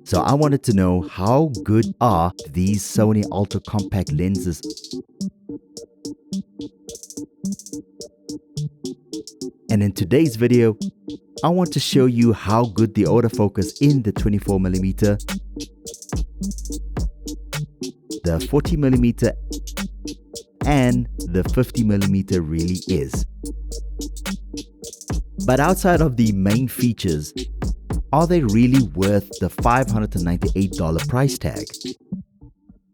So I wanted to know, how good are these Sony Ultra Compact lenses? And in today's video, I want to show you how good the autofocus in the 24mm, the 40mm and the 50mm really is. But outside of the main features, are they really worth the $598 price tag?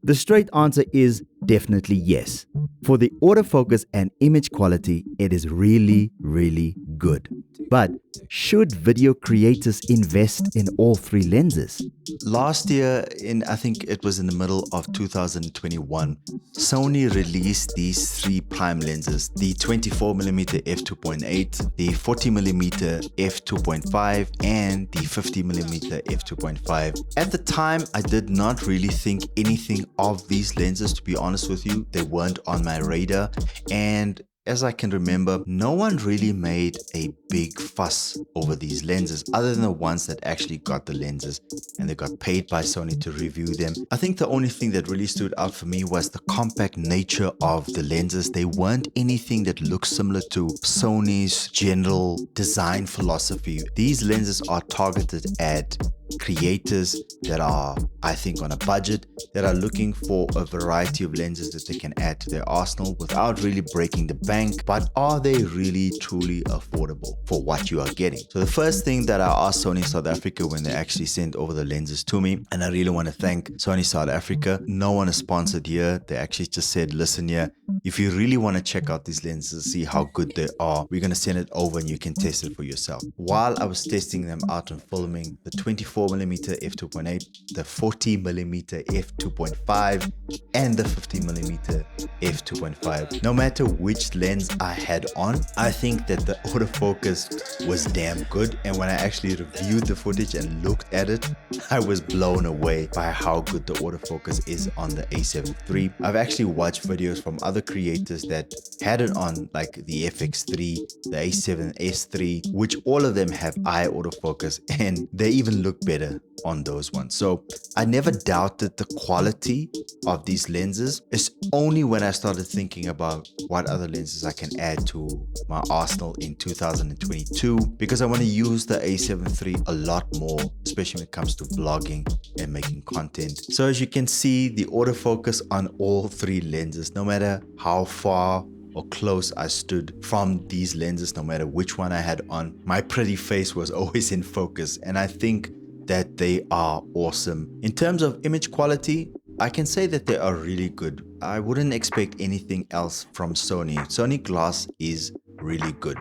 The straight answer is definitely yes. For the autofocus and image quality, it is really, really good. But should video creators invest in all three lenses? Last year, I think it was in the middle of 2021, Sony released these three prime lenses: the 24mm f2.8, the 40mm f2.5, and the 50mm f2.5. At the time, I did not really think anything of these lenses, to be honest with you. They weren't on my radar, and as I can remember, no one really made a big fuss over these lenses other than the ones that actually got the lenses and they got paid by Sony to review them. I think the only thing that really stood out for me was the compact nature of the lenses. They weren't anything that looked similar to Sony's general design philosophy. These lenses are targeted at creators that are, I think, on a budget, that are looking for a variety of lenses that they can add to their arsenal without really breaking the bank. But are they really truly affordable for what you are getting? So the first thing that I asked Sony South Africa when they actually sent over the lenses to me, and I really want to thank Sony South Africa, no one is sponsored here. They actually just said, listen here, if you really want to check out these lenses, see how good they are, we're going to send it over and you can test it for yourself. While I was testing them out and filming the 24mm f2.8, the 40mm f2.5, and the 50mm f2.5, no matter which lens I had on, I think that the autofocus was damn good. And when I actually reviewed the footage and looked at it, I was blown away by how good the autofocus is on the A7 III. I've actually watched videos from other creators that had it on, like the FX3, the A7S III, which all of them have eye autofocus, and they even look better on those ones. So I never doubted the quality of these lenses. It's only when I started thinking about what other lenses I can add to my arsenal in 2022, because I want to use the A7 III a lot more, especially when it comes to vlogging and making content. So as you can see, the autofocus on all three lenses, no matter how far or close I stood from these lenses, no matter which one I had on, my pretty face was always in focus, and I think that they are awesome. In terms of image quality, I can say that they are really good. I wouldn't expect anything else from Sony. Sony glass is really good.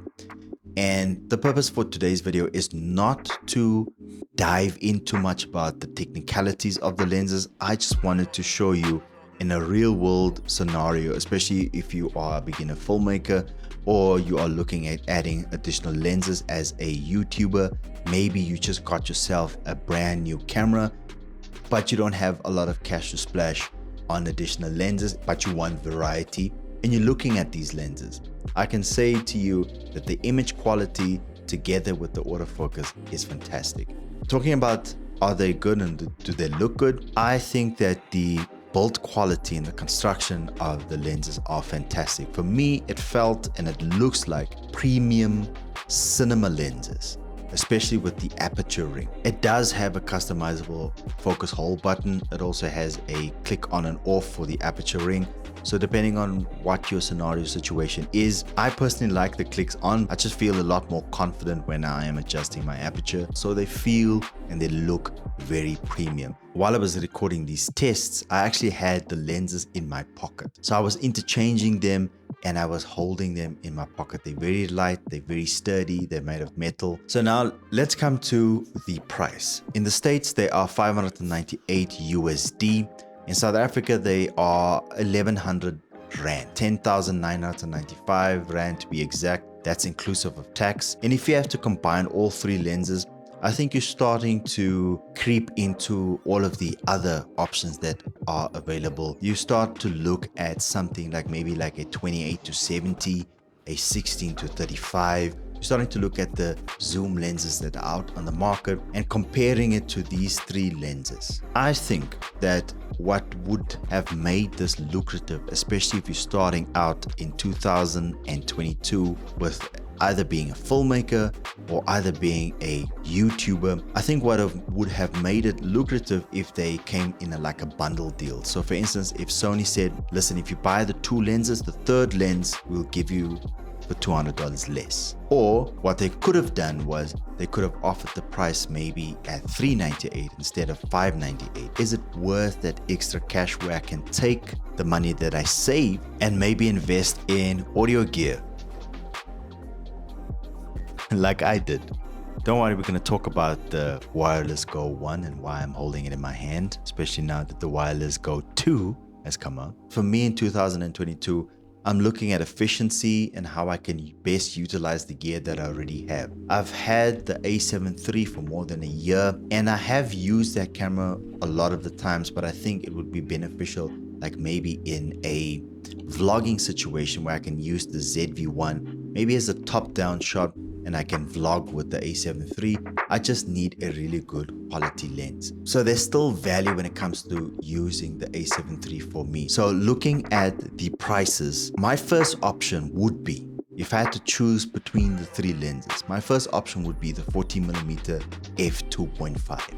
And the purpose for today's video is not to dive into much about the technicalities of the lenses. I just wanted to show you in a real world scenario, especially if you are a beginner filmmaker or you are looking at adding additional lenses as a YouTuber. Maybe you just got yourself a brand new camera, but you don't have a lot of cash to splash on additional lenses, but you want variety and you're looking at these lenses. I can say to you that the image quality together with the autofocus is fantastic. Talking about are they good and do they look good? I think that the build quality and the construction of the lenses are fantastic. For me, it felt and it looks like premium cinema lenses, especially with the aperture ring. It does have a customizable focus hold button. It also has a click on and off for the aperture ring. So depending on what your scenario situation is, I personally like the clicks on. I just feel a lot more confident when I am adjusting my aperture. So they feel and they look very premium. While I was recording these tests, I actually had the lenses in my pocket. So I was interchanging them and I was holding them in my pocket. They're very light, they're very sturdy, they're made of metal. So now let's come to the price. In the States, they are 598 USD. In South Africa, they are 1,100 Rand, 10,995 Rand to be exact. That's inclusive of tax. And if you have to combine all three lenses, I think you're starting to creep into all of the other options that are available. You start to look at something like maybe like a 28 to 70, a 16 to 35. You starting to look at the zoom lenses that are out on the market and comparing it to these three lenses. I think that what would have made this lucrative, especially if you're starting out in 2022 with either being a filmmaker or either being a YouTuber, I think what would have made it lucrative if they came in like a bundle deal. So for instance, if Sony said, listen, if you buy the two lenses, the third lens will give you for $200 less. Or what they could have done was they could have offered the price maybe at $398 instead of $598. Is it worth that extra cash where I can take the money that I save and maybe invest in audio gear like I did? Don't worry, we're going to talk about the Wireless Go 1 and why I'm holding it in my hand, especially now that the Wireless Go 2 has come out. For me in 2022, I'm looking at efficiency and how I can best utilize the gear that I already have. I've had the A7 III for more than a year and I have used that camera a lot of the times, but I think it would be beneficial like maybe in a vlogging situation where I can use the ZV-1 maybe as a top-down shot and I can vlog with the A7 III. I just need a really good quality lens. So there's still value when it comes to using the A7 III for me. So looking at the prices, my first option would be, if I had to choose between the three lenses, my first option would be the 40mm f2.5.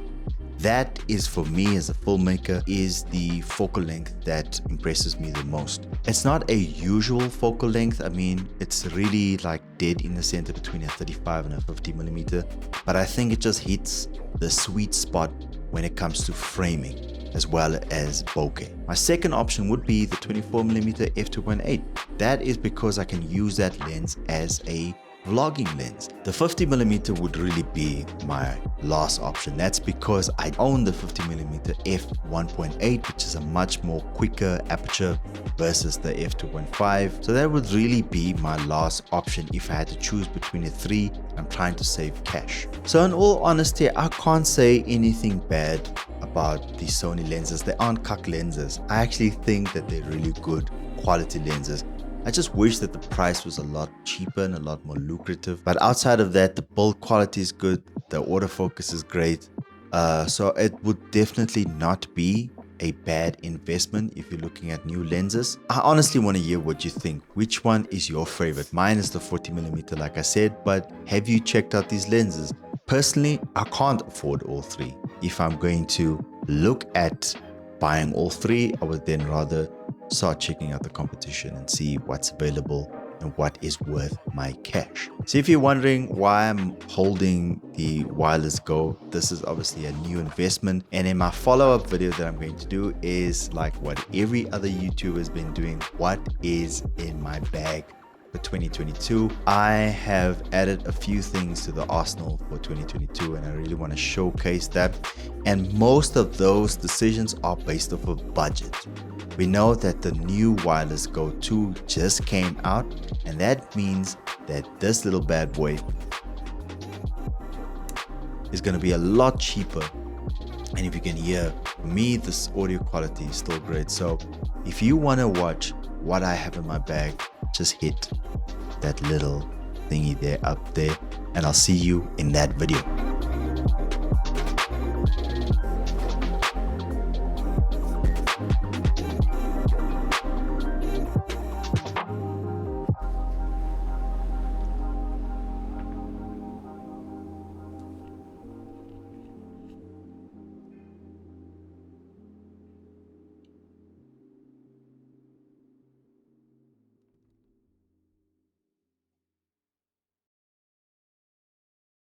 That is, for me as a filmmaker, is the focal length that impresses me the most. It's not a usual focal length. I mean, it's really like dead in the center between a 35 and a 50mm, but I think it just hits the sweet spot when it comes to framing as well as bokeh. My second option would be the 24mm f2.8. That is because I can use that lens as a vlogging lens. The 50mm would really be my last option. That's because I own the 50mm f1.8, which is a much more quicker aperture versus the f2.5. So that would really be my last option if I had to choose between the three. I'm trying to save cash. So in all honesty, I can't say anything bad about the Sony lenses. They aren't cuck lenses. I actually think that they're really good quality lenses. I just wish that the price was a lot cheaper and a lot more lucrative. But outside of that, the build quality is good. The autofocus is great. So it would definitely not be a bad investment if you're looking at new lenses. I honestly want to hear what you think. Which one is your favorite? Mine is the 40mm, like I said, but have you checked out these lenses? Personally, I can't afford all three. If I'm going to look at buying all three, I would then rather start checking out the competition and see what's available and what is worth my cash. So if you're wondering why I'm holding the Wireless Go, this is obviously a new investment. And in my follow-up video that I'm going to do is like what every other YouTuber has been doing. What is in my bag for 2022? I have added a few things to the arsenal for 2022 and I really want to showcase that. And most of those decisions are based off of budget. We know that the new Wireless Go 2 just came out, and that means that this little bad boy is going to be a lot cheaper. And if you can hear, for me, this audio quality is still great. So if you want to watch what I have in my bag, just hit that little thingy there up there, and I'll see you in that video.